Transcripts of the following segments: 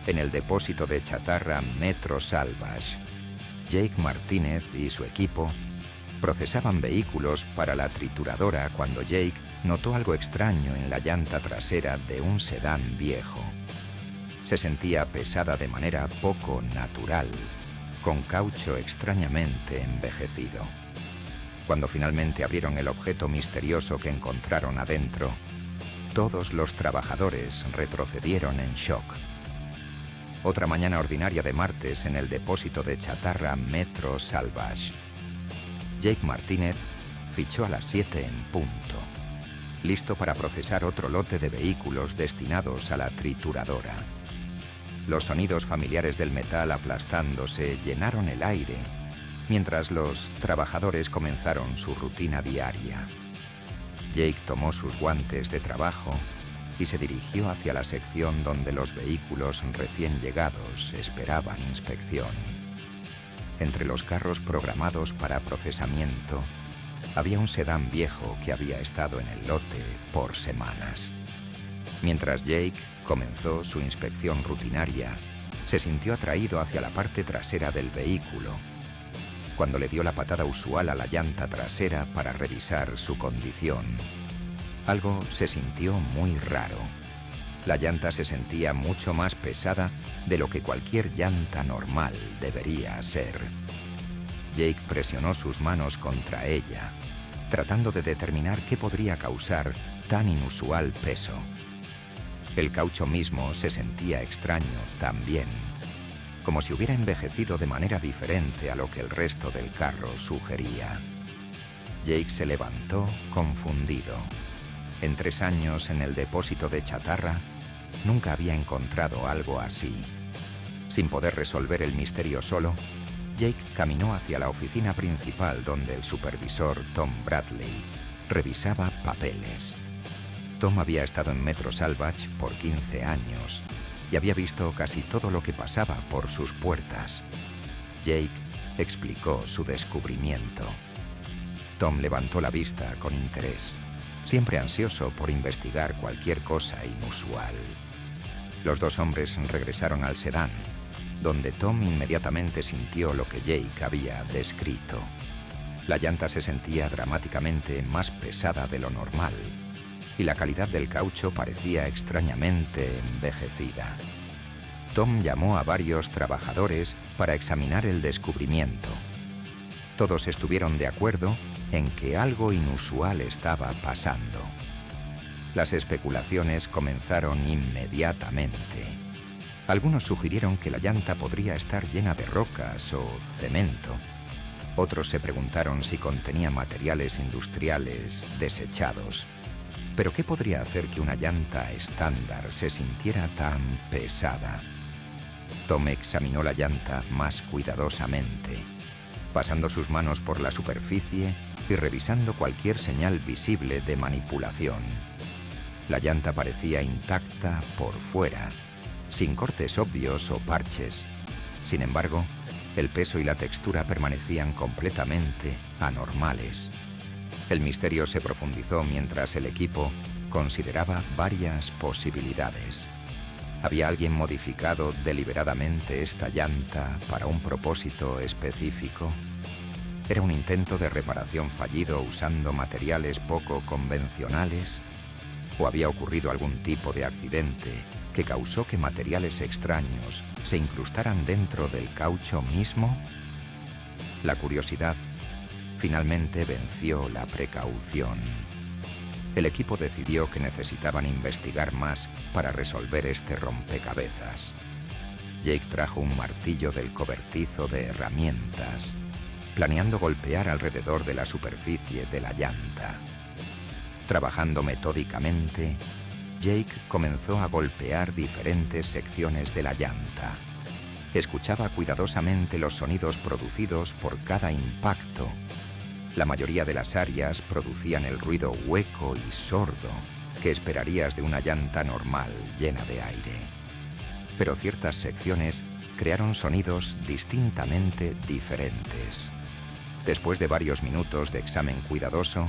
En el depósito de chatarra Metro Salvage, Jake Martínez y su equipo procesaban vehículos para la trituradora cuando Jake notó algo extraño en la llanta trasera de un sedán viejo. Se sentía pesada de manera poco natural, con caucho extrañamente envejecido. Cuando finalmente abrieron el objeto misterioso que encontraron adentro, todos los trabajadores retrocedieron en shock. Otra mañana ordinaria de martes en el depósito de chatarra Metro Salvage. Jake Martínez fichó a las 7 en punto, listo para procesar otro lote de vehículos destinados a la trituradora. Los sonidos familiares del metal aplastándose llenaron el aire, mientras los trabajadores comenzaron su rutina diaria. Jake tomó sus guantes de trabajo y se dirigió hacia la sección donde los vehículos recién llegados esperaban inspección. Entre los carros programados para procesamiento, había un sedán viejo que había estado en el lote por semanas. Mientras Jake comenzó su inspección rutinaria, se sintió atraído hacia la parte trasera del vehículo, cuando le dio la patada usual a la llanta trasera para revisar su condición. Algo se sintió muy raro. La llanta se sentía mucho más pesada de lo que cualquier llanta normal debería ser. Jake presionó sus manos contra ella, tratando de determinar qué podría causar tan inusual peso. El caucho mismo se sentía extraño también, como si hubiera envejecido de manera diferente a lo que el resto del carro sugería. Jake se levantó confundido. En 3 años en el depósito de chatarra, nunca había encontrado algo así. Sin poder resolver el misterio solo, Jake caminó hacia la oficina principal donde el supervisor Tom Bradley revisaba papeles. Tom había estado en Metro Salvage por 15 años y había visto casi todo lo que pasaba por sus puertas. Jake explicó su descubrimiento. Tom levantó la vista con interés, siempre ansioso por investigar cualquier cosa inusual. Los dos hombres regresaron al sedán, donde Tom inmediatamente sintió lo que Jake había descrito. La llanta se sentía dramáticamente más pesada de lo normal, y la calidad del caucho parecía extrañamente envejecida. Tom llamó a varios trabajadores para examinar el descubrimiento. Todos estuvieron de acuerdo en que algo inusual estaba pasando. Las especulaciones comenzaron inmediatamente. Algunos sugirieron que la llanta podría estar llena de rocas o cemento. Otros se preguntaron si contenía materiales industriales desechados. ¿Pero qué podría hacer que una llanta estándar se sintiera tan pesada? Tom examinó la llanta más cuidadosamente, pasando sus manos por la superficie y revisando cualquier señal visible de manipulación. La llanta parecía intacta por fuera, sin cortes obvios o parches. Sin embargo, el peso y la textura permanecían completamente anormales. El misterio se profundizó mientras el equipo consideraba varias posibilidades. ¿Había alguien modificado deliberadamente esta llanta para un propósito específico? ¿Era un intento de reparación fallido usando materiales poco convencionales? ¿O había ocurrido algún tipo de accidente que causó que materiales extraños se incrustaran dentro del caucho mismo? La curiosidad finalmente venció la precaución. El equipo decidió que necesitaban investigar más para resolver este rompecabezas. Jake trajo un martillo del cobertizo de herramientas, planeando golpear alrededor de la superficie de la llanta. Trabajando metódicamente, Jake comenzó a golpear diferentes secciones de la llanta. Escuchaba cuidadosamente los sonidos producidos por cada impacto. La mayoría de las áreas producían el ruido hueco y sordo que esperarías de una llanta normal llena de aire. Pero ciertas secciones crearon sonidos distintamente diferentes. Después de varios minutos de examen cuidadoso,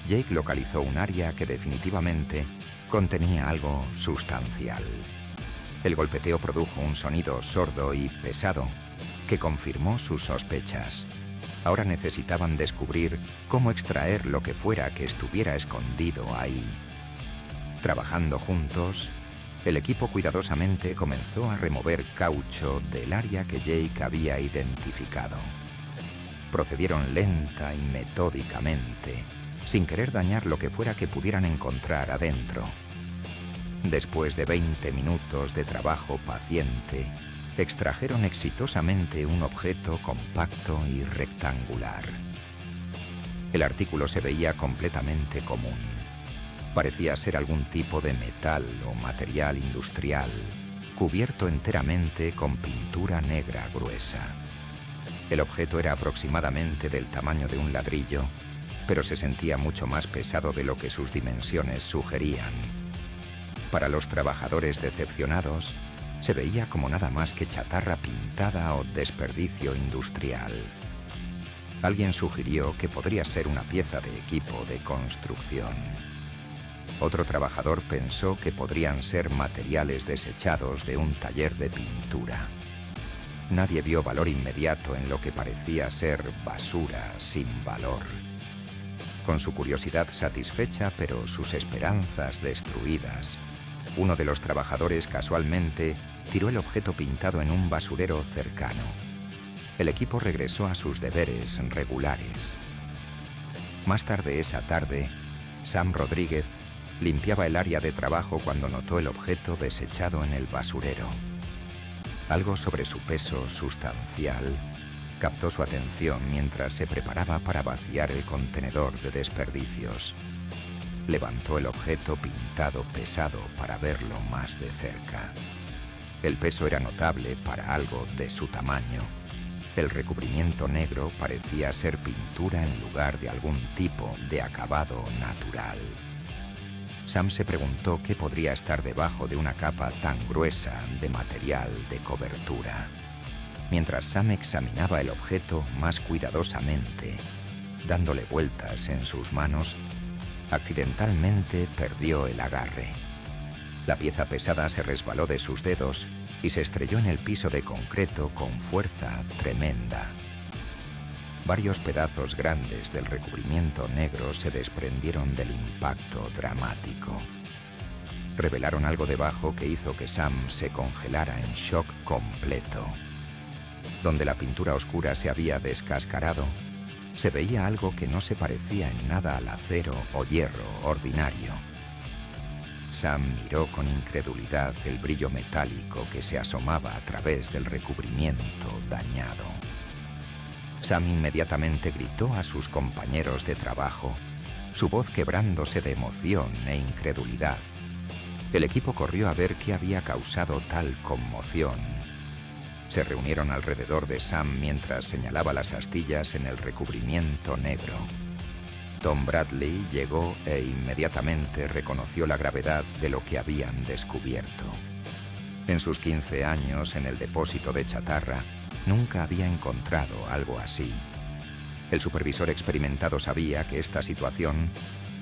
Jake localizó un área que definitivamente contenía algo sustancial. El golpeteo produjo un sonido sordo y pesado que confirmó sus sospechas. Ahora necesitaban descubrir cómo extraer lo que fuera que estuviera escondido ahí. Trabajando juntos, el equipo cuidadosamente comenzó a remover caucho del área que Jake había identificado. Procedieron lenta y metódicamente, sin querer dañar lo que fuera que pudieran encontrar adentro. Después de 20 minutos de trabajo paciente, extrajeron exitosamente un objeto compacto y rectangular. El artículo se veía completamente común. Parecía ser algún tipo de metal o material industrial, cubierto enteramente con pintura negra gruesa. El objeto era aproximadamente del tamaño de un ladrillo, pero se sentía mucho más pesado de lo que sus dimensiones sugerían. Para los trabajadores decepcionados, se veía como nada más que chatarra pintada o desperdicio industrial. Alguien sugirió que podría ser una pieza de equipo de construcción. Otro trabajador pensó que podrían ser materiales desechados de un taller de pintura. Nadie vio valor inmediato en lo que parecía ser basura sin valor. Con su curiosidad satisfecha, pero sus esperanzas destruidas, uno de los trabajadores casualmente tiró el objeto pintado en un basurero cercano. El equipo regresó a sus deberes regulares. Más tarde esa tarde, Sam Rodríguez limpiaba el área de trabajo cuando notó el objeto desechado en el basurero. Algo sobre su peso sustancial captó su atención mientras se preparaba para vaciar el contenedor de desperdicios. Levantó el objeto pintado pesado para verlo más de cerca. El peso era notable para algo de su tamaño. El recubrimiento negro parecía ser pintura en lugar de algún tipo de acabado natural. Sam se preguntó qué podría estar debajo de una capa tan gruesa de material de cobertura. Mientras Sam examinaba el objeto más cuidadosamente, dándole vueltas en sus manos, accidentalmente perdió el agarre. La pieza pesada se resbaló de sus dedos y se estrelló en el piso de concreto con fuerza tremenda. Varios pedazos grandes del recubrimiento negro se desprendieron del impacto dramático. Revelaron algo debajo que hizo que Sam se congelara en shock completo. Donde la pintura oscura se había descascarado, se veía algo que no se parecía en nada al acero o hierro ordinario. Sam miró con incredulidad el brillo metálico que se asomaba a través del recubrimiento dañado. Sam inmediatamente gritó a sus compañeros de trabajo, su voz quebrándose de emoción e incredulidad. El equipo corrió a ver qué había causado tal conmoción. Se reunieron alrededor de Sam mientras señalaba las astillas en el recubrimiento negro. Tom Bradley llegó e inmediatamente reconoció la gravedad de lo que habían descubierto. En sus 15 años en el depósito de chatarra, nunca había encontrado algo así. El supervisor experimentado sabía que esta situación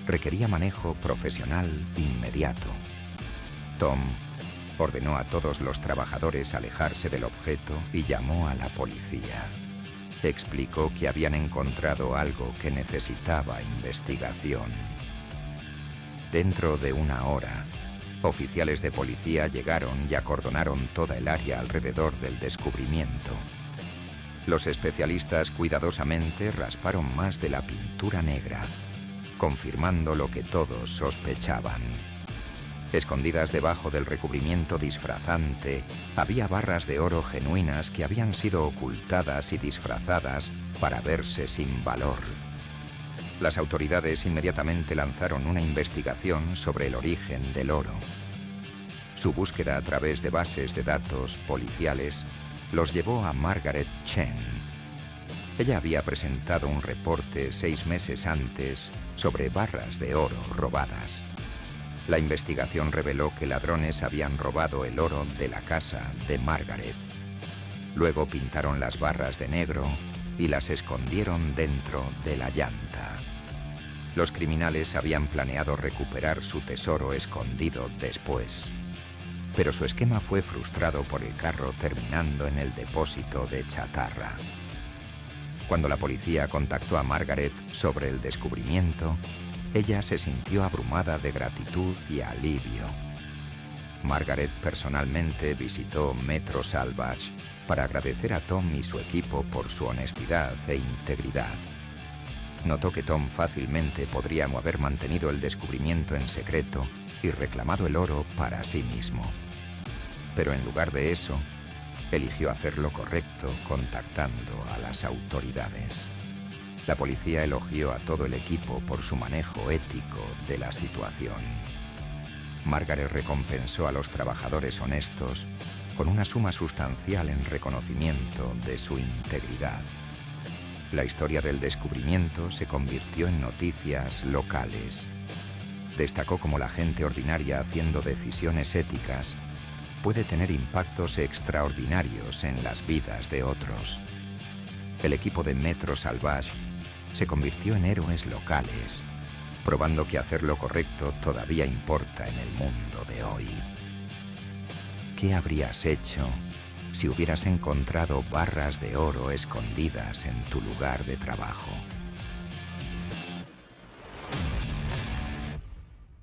requería manejo profesional inmediato. Tom ordenó a todos los trabajadores alejarse del objeto y llamó a la policía. Explicó que habían encontrado algo que necesitaba investigación. Dentro de una hora, oficiales de policía llegaron y acordonaron toda el área alrededor del descubrimiento. Los especialistas cuidadosamente rasparon más de la pintura negra, confirmando lo que todos sospechaban. Escondidas debajo del recubrimiento disfrazante, había barras de oro genuinas que habían sido ocultadas y disfrazadas para verse sin valor. Las autoridades inmediatamente lanzaron una investigación sobre el origen del oro. Su búsqueda a través de bases de datos policiales los llevó a Margaret Chen. Ella había presentado un reporte 6 meses antes sobre barras de oro robadas. La investigación reveló que ladrones habían robado el oro de la casa de Margaret. Luego pintaron las barras de negro y las escondieron dentro de la llanta. Los criminales habían planeado recuperar su tesoro escondido después. pero su esquema fue frustrado por el carro terminando en el depósito de chatarra. Cuando la policía contactó a Margaret sobre el descubrimiento, ella se sintió abrumada de gratitud y alivio. Margaret personalmente visitó Metro Salvage para agradecer a Tom y su equipo por su honestidad e integridad. Notó que Tom fácilmente podría haber mantenido el descubrimiento en secreto y reclamado el oro para sí mismo. Pero en lugar de eso, eligió hacer lo correcto contactando a las autoridades. La policía elogió a todo el equipo por su manejo ético de la situación. Margaret recompensó a los trabajadores honestos con una suma sustancial en reconocimiento de su integridad. La historia del descubrimiento se convirtió en noticias locales. Destacó cómo la gente ordinaria haciendo decisiones éticas puede tener impactos extraordinarios en las vidas de otros. El equipo de Metro Salvage se convirtió en héroes locales, probando que hacer lo correcto todavía importa en el mundo de hoy. ¿Qué habrías hecho si hubieras encontrado barras de oro escondidas en tu lugar de trabajo?